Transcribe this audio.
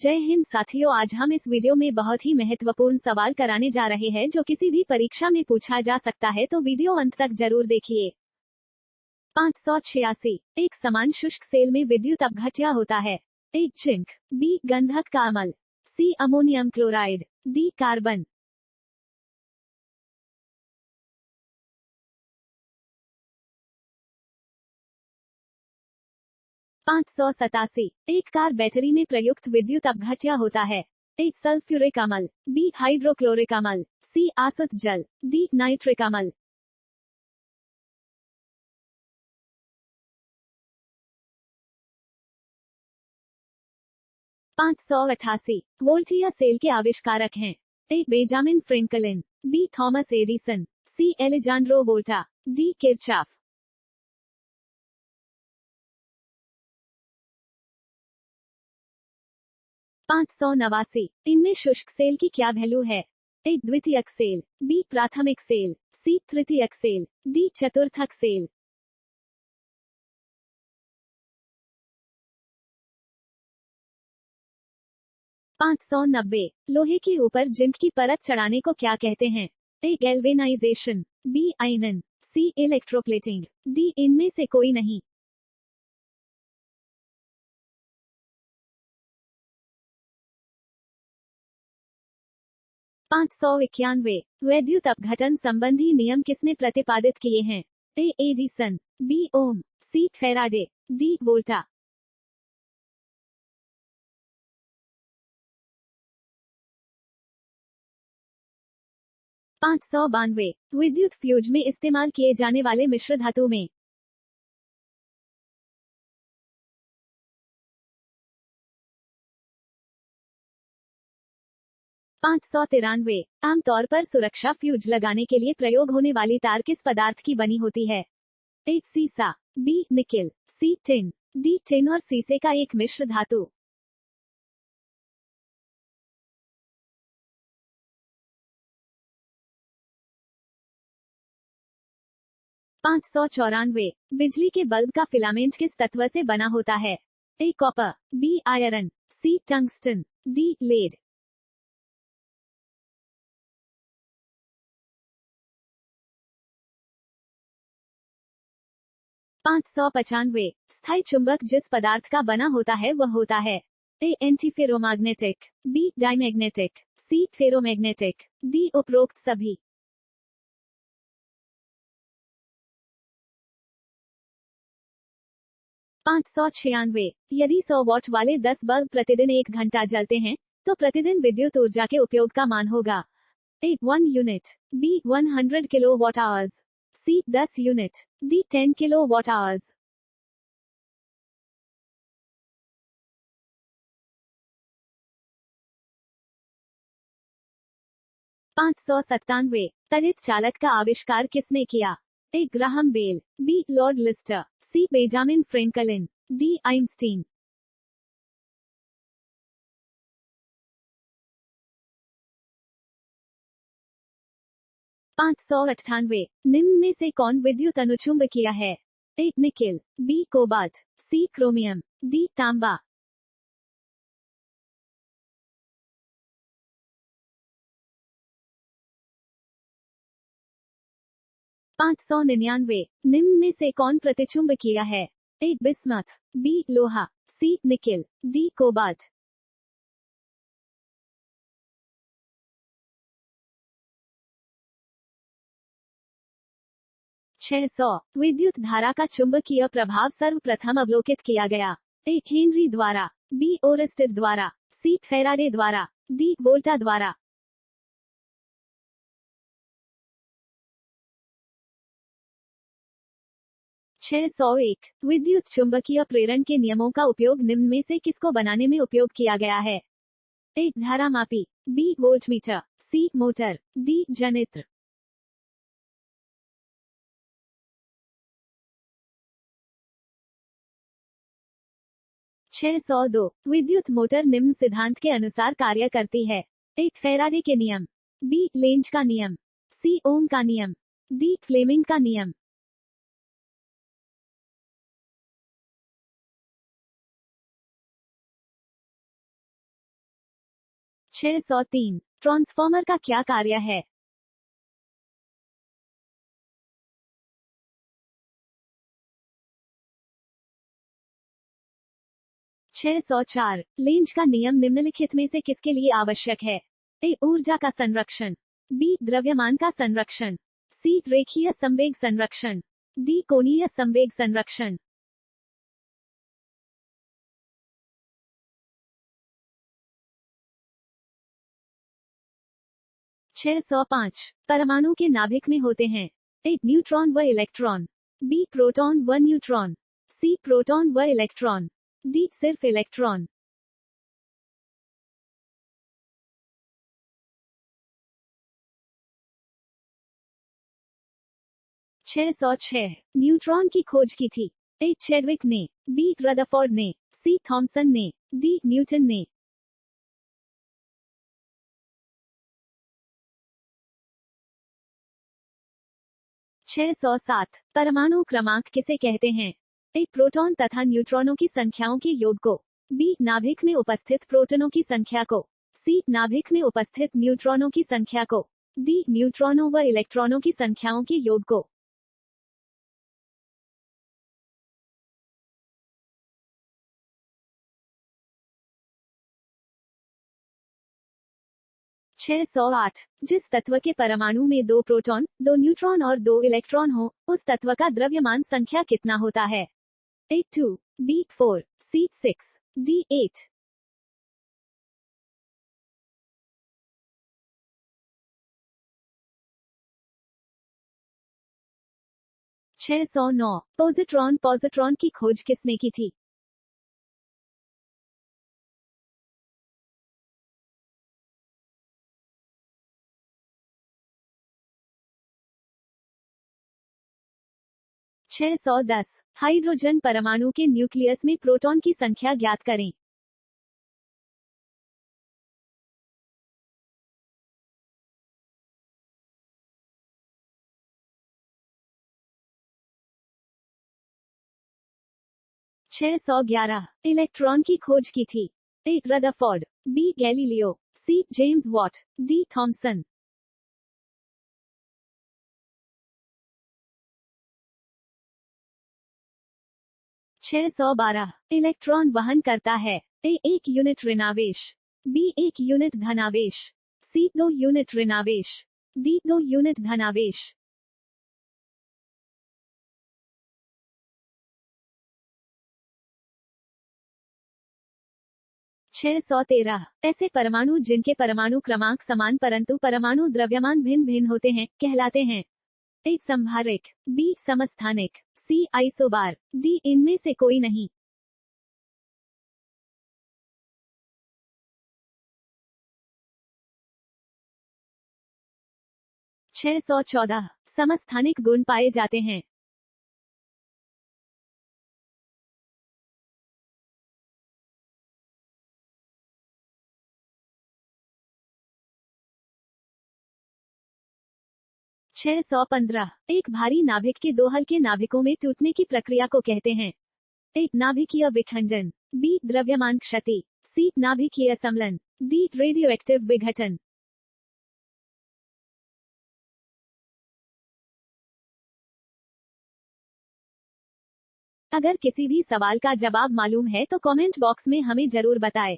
जय हिंद साथियों, आज हम इस वीडियो में बहुत ही महत्वपूर्ण सवाल कराने जा रहे हैं जो किसी भी परीक्षा में पूछा जा सकता है, तो वीडियो अंत तक जरूर देखिए। 586 एक समान शुष्क सेल में विद्युत अपघट्य होता है। ए जिंक, बी गंधक का अम्ल, सी अमोनियम क्लोराइड, डी कार्बन। 587 एक कार बैटरी में प्रयुक्त विद्युत अपघट्य होता है। ए सल्फ्यूरिक अम्ल, बी हाइड्रोक्लोरिक अम्ल, सी आसुत जल, डी नाइट्रिक अम्ल। 588 वोल्टिया सेल के आविष्कारक हैं। A Benjamin Franklin, B Thomas Edison, C Alejandro Volta, D Kirchhoff. 589 इनमें शुष्क सेल की क्या वैल्यू है। ए द्वितीयक सेल, बी प्राथमिक सेल, सी तृतीयक सेल, डी चतुर्थक सेल। 590 लोहे के ऊपर जिंक की परत चढ़ाने को क्या कहते हैं। ए गैल्वेनाइजेशन, बी आयनन, सी इलेक्ट्रोप्लेटिंग, डी इनमें से कोई नहीं। 591 वैद्युत अपघटन संबंधी नियम किसने प्रतिपादित किए हैं। ए एडिसन, बी ओम, सी फैराडे, डी वोल्टा। 592 विद्युत फ्यूज में इस्तेमाल किए जाने वाले मिश्र धातु में। 593 आमतौर पर सुरक्षा फ्यूज लगाने के लिए प्रयोग होने वाली तार किस पदार्थ की बनी होती है। ए सीसा, बी निकेल, सी टिन, डी टिन और सीसे का एक मिश्र धातु। 594 बिजली के बल्ब का फिलामेंट किस तत्व से बना होता है। ए कॉपर, बी आयरन, सी टंगस्टन, डी लेड। 595 स्थायी चुंबक जिस पदार्थ का बना होता है वह होता है। ए एंटीफेरोमैग्नेटिक, बी डाइमैग्नेटिक, सी फेरोमैग्नेटिक, डी उपरोक्त सभी। 596 यदि 100 वॉट वाले 10 बल्ब प्रतिदिन 1 घंटा जलते हैं तो प्रतिदिन विद्युत ऊर्जा के उपयोग का मान होगा। A 1 unit, B 100 kilo watt hours, C 10 unit, D 10 kilo watt hours. 597 तड़ित चालक का आविष्कार किसने किया। A Graham Bell, B Lord Lister, C Benjamin Franklin, D Einstein. 598 निम्न में से कौन विद्युत अनुचुंबकीय है। A nickel, B cobalt, C chromium, D तांबा। 599 निम्न में से कौन प्रतिचुंबकीय है। ए बिस्मथ, बी लोहा, सी निकेल, डी कोबाल्ट। 600 विद्युत धारा का चुंबकीय प्रभाव सर्वप्रथम अवलोकित किया गया। ए हेनरी द्वारा, बी ओरेस्टेड द्वारा, सी फैराडे द्वारा, डी वोल्टा द्वारा। 601 विद्युत चुंबकीय प्रेरण के नियमों का उपयोग निम्न में से किसको बनाने में उपयोग किया गया है। ए धारामापी, बी वोल्टमीटर, सी मोटर, डी जनित्र। 602 विद्युत मोटर निम्न सिद्धांत के अनुसार कार्य करती है। ए फैराडे के नियम, बी लेंज का नियम, सी ओम का नियम, डी फ्लेमिंग का नियम। 603 ट्रांसफॉर्मर का क्या कार्य है? 604 लेंज का नियम निम्नलिखित में से किसके लिए आवश्यक है? ए. ऊर्जा का संरक्षण, बी. द्रव्यमान का संरक्षण, सी. रेखीय संवेग संरक्षण, डी. कोणीय संवेग संरक्षण। 605 परमाणु के नाभिक में होते हैं? ए. न्यूट्रॉन व इलेक्ट्रॉन, बी. प्रोटॉन व न्यूट्रॉन, सी. प्रोटॉन व इलेक्ट्रॉन, डी. सिर्फ इलेक्ट्रॉन। 606 न्यूट्रॉन की खोज की थी? ए. चेडविक ने, बी. रदरफोर्ड ने, सी. थॉमसन ने, डी. न्यूटन ने। 607 परमाणु क्रमांक किसे कहते हैं? ए. प्रोटॉन तथा न्यूट्रॉनों की संख्याओं के योग को, बी. नाभिक में उपस्थित प्रोटॉनों की संख्या को, सी. नाभिक में उपस्थित न्यूट्रॉनों की संख्या को, डी. न्यूट्रॉनों व इलेक्ट्रॉनों की संख्याओं के योग को। 608 जिस तत्व के परमाणु में 2 प्रोटॉन, 2 न्यूट्रॉन और 2 इलेक्ट्रॉन हो, उस तत्व का द्रव्यमान संख्या कितना होता है? ए. 2, बी. 4, सी. 6, डी. 8। 609 पॉजिट्रॉन की खोज किसने की थी? 610 हाइड्रोजन परमाणु के न्यूक्लियस में प्रोटॉन की संख्या ज्ञात करें। 611 इलेक्ट्रॉन की खोज की थी? A. Rutherford, B. Galileo, C. James Watt, D. Thomson. 612 electron वहन करता है? ए. 1 यूनिट ऋणावेश, बी. 1 यूनिट धनावेश, सी. 2 यूनिट ऋणावेश, डी. 2 यूनिट धनावेश। 613 ऐसे परमाणु जिनके परमाणु क्रमांक समान परंतु परमाणु द्रव्यमान भिन्न भिन्न होते हैं कहलाते हैं? ए. संभारिक, बी. समस्थानिक, सी. Isobar, D. इनमें से कोई नहीं। 614 समस्थानिक गुण पाए जाते हैं? 615 एक भारी नाभिक के 2 हल्के नाभिकों में टूटने की प्रक्रिया को कहते हैं? ए. नाभिकीय विखंडन, बी. द्रव्यमान क्षति, सी. नाभिकीय सम्लन, डी. रेडियोएक्टिव विघटन। अगर किसी भी सवाल का जवाब मालूम है तो कमेंट बॉक्स में हमें जरूर बताएं।